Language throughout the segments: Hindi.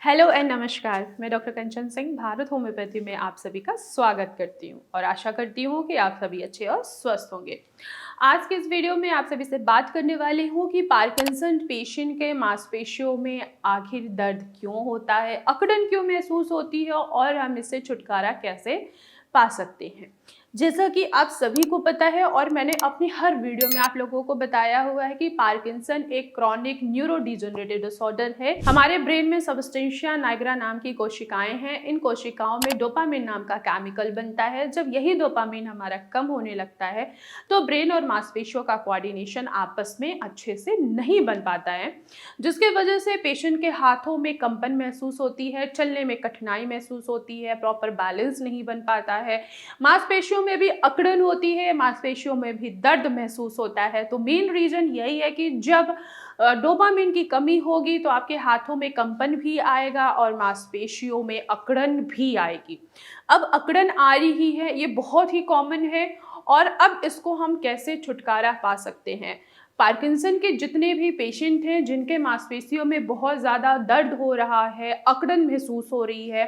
हेलो एंड नमस्कार। मैं डॉक्टर कंचन सिंह भारत होम्योपैथी में आप सभी का स्वागत करती हूँ और आशा करती हूँ कि आप सभी अच्छे और स्वस्थ होंगे। आज के इस वीडियो में आप सभी से बात करने वाली हूँ कि पार्किंसन पेशेंट के मांसपेशियों में आखिर दर्द क्यों होता है, अकड़न क्यों महसूस होती है और हम इससे छुटकारा कैसे पा सकते हैं। जैसा कि आप सभी को पता है और मैंने अपनी हर वीडियो में आप लोगों को बताया हुआ है कि पार्किंसन एक क्रॉनिक न्यूरोडिजेनरेटिव डिसऑर्डर है। हमारे ब्रेन में सबस्टेंशिया नाइग्रा नाम की कोशिकाएं हैं। इन कोशिकाओं में डोपामिन नाम का केमिकल बनता है। जब यही डोपामिन हमारा कम होने लगता है तो ब्रेन और मांसपेशियों का कोऑर्डिनेशन आपस में अच्छे से नहीं बन पाता है, जिसकी वजह से पेशेंट के हाथों में कंपन महसूस होती है, चलने में कठिनाई महसूस होती है, प्रॉपर बैलेंस नहीं बन पाता है, मांसपेशियों में भी अकड़न होती है, मांसपेशियों में भी दर्द महसूस होता है। तो मेन रीजन यही है कि जब डोपामिन की कमी होगी तो आपके हाथों में कंपन भी आएगा और मांसपेशियों में अकड़न भी आएगी। अब अकड़न आ रही है, ये बहुत ही कॉमन है और अब इसको हम कैसे छुटकारा पा सकते हैं। पार्किंसन के जितने भी पेशेंट हैं जिनके मांसपेशियों में बहुत ज़्यादा दर्द हो रहा है, अकड़न महसूस हो रही है,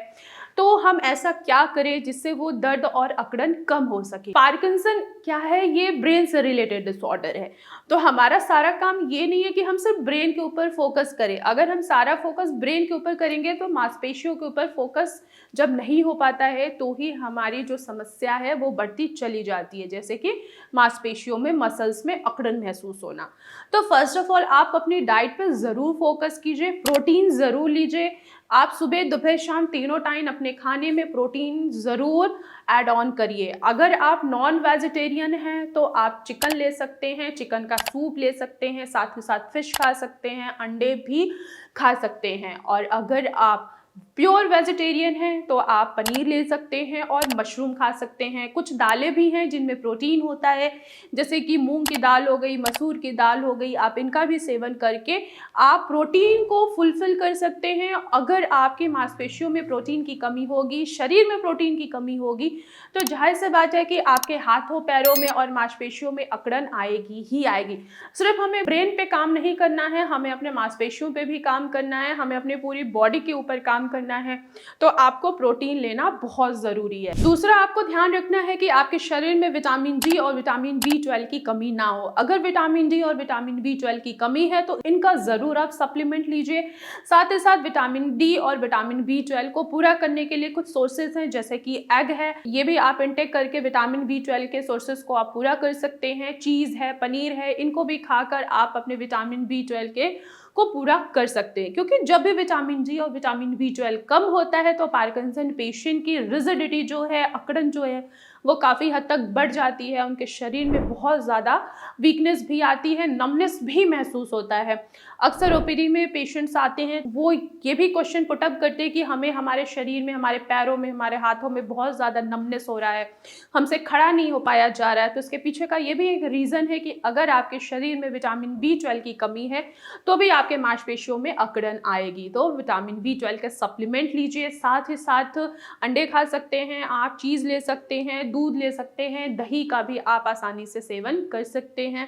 तो हम ऐसा क्या करें जिससे वो दर्द और अकड़न कम हो सके। पार्किंसन क्या है? ये ब्रेन से रिलेटेड डिसऑर्डर है। तो हमारा सारा काम ये नहीं है कि हम सिर्फ ब्रेन के ऊपर फोकस करें। अगर हम सारा फोकस ब्रेन के ऊपर करेंगे तो मांसपेशियों के ऊपर फोकस जब नहीं हो पाता है तो ही हमारी जो समस्या है वो बढ़ती चली जाती है, जैसे कि मांसपेशियों में मसल्स में अकड़न महसूस होना। तो फर्स्ट ऑफ ऑल आप अपनी डाइट पे ज़रूर फोकस कीजिए, प्रोटीन ज़रूर लीजिए। आप सुबह दोपहर शाम तीनों टाइम अपने खाने में प्रोटीन ज़रूर ऐड ऑन करिए। अगर आप नॉन वेजिटेरियन हैं तो आप चिकन ले सकते हैं, चिकन का सूप ले सकते हैं, साथ ही साथ फिश खा सकते हैं, अंडे भी खा सकते हैं। और अगर आप प्योर वेजिटेरियन हैं तो आप पनीर ले सकते हैं और मशरूम खा सकते हैं। कुछ दालें भी हैं जिनमें प्रोटीन होता है, जैसे कि मूंग की दाल हो गई, मसूर की दाल हो गई, आप इनका भी सेवन करके आप प्रोटीन को फुलफिल कर सकते हैं। अगर आपकी मांसपेशियों में प्रोटीन की कमी होगी, शरीर में प्रोटीन की कमी होगी, तो जाहिर सी बात है कि आपके हाथों पैरों में और मांसपेशियों में अकड़न आएगी ही आएगी। सिर्फ हमें ब्रेन पे काम नहीं करना है, हमें अपने मांसपेशियों पे भी काम करना है, हमें अपने पूरी बॉडी के ऊपर काम करना है। तो आपको प्रोटीन लेना बहुत ज़रूरी है। दूसरा, आपको ध्यान रखना है कि आपके शरीर में विटामिन डी और विटामिन बी 12 की कमी ना हो। अगर विटामिन डी और विटामिन बी 12 की कमी है तो इनका ज़रूर आप सप्लीमेंट लीजिए। साथ ही साथ विटामिन डी और विटामिन बी 12 को पूरा करने के लिए कुछ सोर्सेज हैं, जैसे कि एग है, ये भी आप इंटेक करके विटामिन बी 12 के सोर्सेज को आप पूरा कर सकते हैं। चीज़ है, पनीर है, इनको भी खाकर आप अपने विटामिन बी 12 के को पूरा कर सकते हैं। क्योंकि जब भी विटामिन डी और विटामिन बी 12 कम होता है तो पार्किंसन पेशेंट की रिजिडिटी जो है, अकड़न जो है, वो काफ़ी हद तक बढ़ जाती है। उनके शरीर में बहुत ज़्यादा वीकनेस भी आती है, नमनेस भी महसूस होता है। अक्सर ओपीडी में पेशेंट्स आते हैं, वो ये भी क्वेश्चन पुटअप करते हैं कि हमें हमारे शरीर में, हमारे पैरों में, हमारे हाथों में बहुत ज़्यादा नमनेस हो रहा है, हमसे खड़ा नहीं हो पाया जा रहा है। तो इसके पीछे का ये भी एक रीज़न है कि अगर आपके शरीर में विटामिन बी 12 की कमी है तो भी आपके मांसपेशियों में अकड़न आएगी। तो विटामिन बी 12 के सप्लीमेंट लीजिए। साथ ही साथ अंडे खा सकते हैं आप, चीज़ ले सकते हैं, दूध ले सकते हैं, दही का भी आप आसानी से सेवन कर सकते हैं।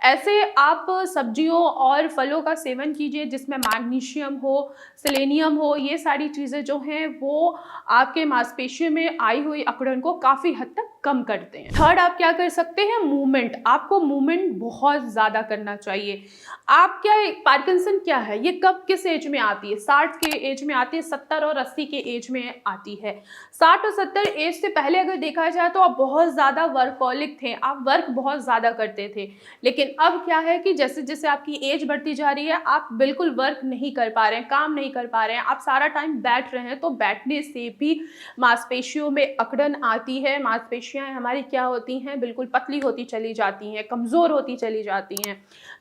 ऐसे आप सब्जियों और फलों का सेवन कीजिए जिसमें मैग्नीशियम हो, सेलेनियम हो। ये सारी चीज़ें जो हैं वो आपके मांसपेशियों में आई हुई अकड़न को काफ़ी हद तक कम करते हैं। थर्ड, आप क्या कर सकते हैं? मूवमेंट। आपको मूवमेंट बहुत ज़्यादा करना चाहिए। आप क्या, पार्किंसन क्या है, ये कब किस एज में आती है? 60 के एज में आती है, 70 और 80 के एज में आती है। 60 और 70 एज से पहले अगर देखा जाए तो आप बहुत ज़्यादा वर्कहोलिक थे, आप वर्क बहुत ज़्यादा करते थे। लेकिन अब क्या है कि जैसे जैसे आपकी एज बढ़ती जा रही है आप बिल्कुल वर्क नहीं कर पा रहे हैं, काम नहीं कर पा रहे हैं, आप सारा टाइम बैठ रहे हैं। तो बैठने से भी मांसपेशियों में अकड़न आती है। मांसपेशियां हमारी क्या होती हैं? बिल्कुल पतली होती चली जाती हैं, कमज़ोर होती चली जाती हैं।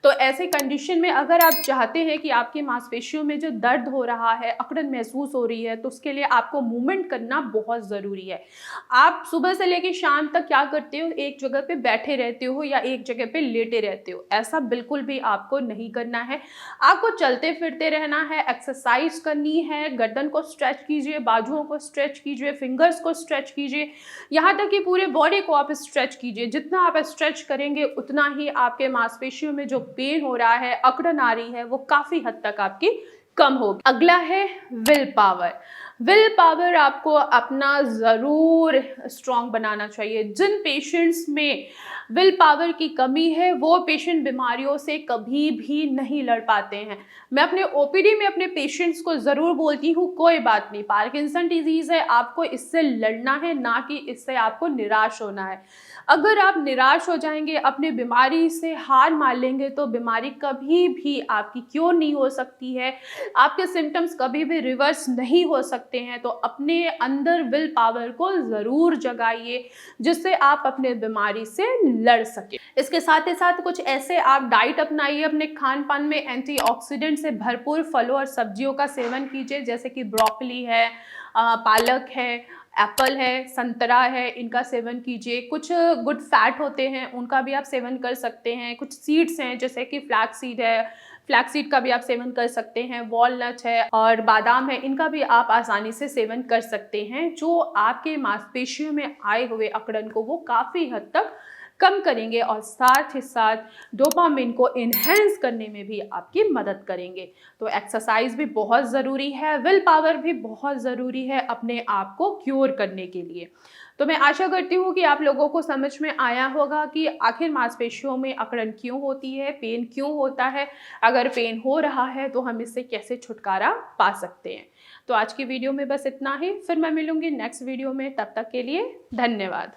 तो ऐसे कंडीशन में अगर आप चाहते हैं कि आपकी मांसपेशियों में जो दर्द हो रहा है, अकड़न महसूस हो रही है, तो उसके लिए आपको मूवमेंट करना बहुत ज़रूरी है। आप सुबह से लेकर शाम तक क्या करते हो? एक जगह पे बैठे रहते हो या एक जगह पे लेटे रहते हो। ऐसा बिल्कुल भी आपको नहीं करना है। आपको चलते फिरते रहना है, एक्सरसाइज करनी है, गर्दन को स्ट्रेच कीजिए, बाजुओं को स्ट्रेच कीजिए, फिंगर्स को स्ट्रेच कीजिए, यहाँ तक कि पूरे बॉडी को आप स्ट्रेच कीजिए। जितना आप स्ट्रेच करेंगे उतना ही आपके मांसपेशियों में जो पेन हो रहा है, अकड़न आ रही है, वो काफ़ी हद तक आपकी कम होगी। अगला है विल पावर। विल पावर आपको अपना ज़रूर स्ट्रॉन्ग बनाना चाहिए। जिन पेशेंट्स में विल पावर की कमी है वो पेशेंट बीमारियों से कभी भी नहीं लड़ पाते हैं। मैं अपने ओपीडी में अपने पेशेंट्स को ज़रूर बोलती हूँ, कोई बात नहीं, पार्किंसन डिजीज़ है, आपको इससे लड़ना है, ना कि इससे आपको निराश होना है। अगर आप निराश हो जाएंगे, अपने बीमारी से हार मान लेंगे, तो बीमारी कभी भी आपकी क्योर नहीं हो सकती है, आपके सिम्टम्स कभी भी रिवर्स नहीं हो सकते हैं। तो अपने अंदर विल पावर को ज़रूर जगाइए जिससे आप अपने बीमारी से लड़ सके। इसके साथ ही साथ कुछ ऐसे आप डाइट अपनाइए अपने खान पान में, एंटीऑक्सीडेंट से भरपूर फलों और सब्जियों का सेवन कीजिए, जैसे कि ब्रोकली है, पालक है, एप्पल है, संतरा है, इनका सेवन कीजिए। कुछ गुड फैट होते हैं उनका भी आप सेवन कर सकते हैं। कुछ सीड्स हैं जैसे कि फ्लैक्स सीड है, फ्लैक्स सीड का भी आप सेवन कर सकते हैं। वॉलनट है और बादाम है, इनका भी आप आसानी से सेवन कर सकते हैं, जो आपके मांसपेशियों में आए हुए अकड़न को वो काफ़ी हद तक कम करेंगे और साथ ही साथ डोपामिन को इन्हेंस करने में भी आपकी मदद करेंगे। तो एक्सरसाइज भी बहुत ज़रूरी है, विल पावर भी बहुत ज़रूरी है अपने आप को क्योर करने के लिए। तो मैं आशा करती हूँ कि आप लोगों को समझ में आया होगा कि आखिर मांसपेशियों में अकड़न क्यों होती है, पेन क्यों होता है, अगर पेन हो रहा है तो हम इससे कैसे छुटकारा पा सकते हैं। तो आज की वीडियो में बस इतना ही, फिर मैं मिलूंगी नेक्स्ट वीडियो में, तब तक के लिए धन्यवाद।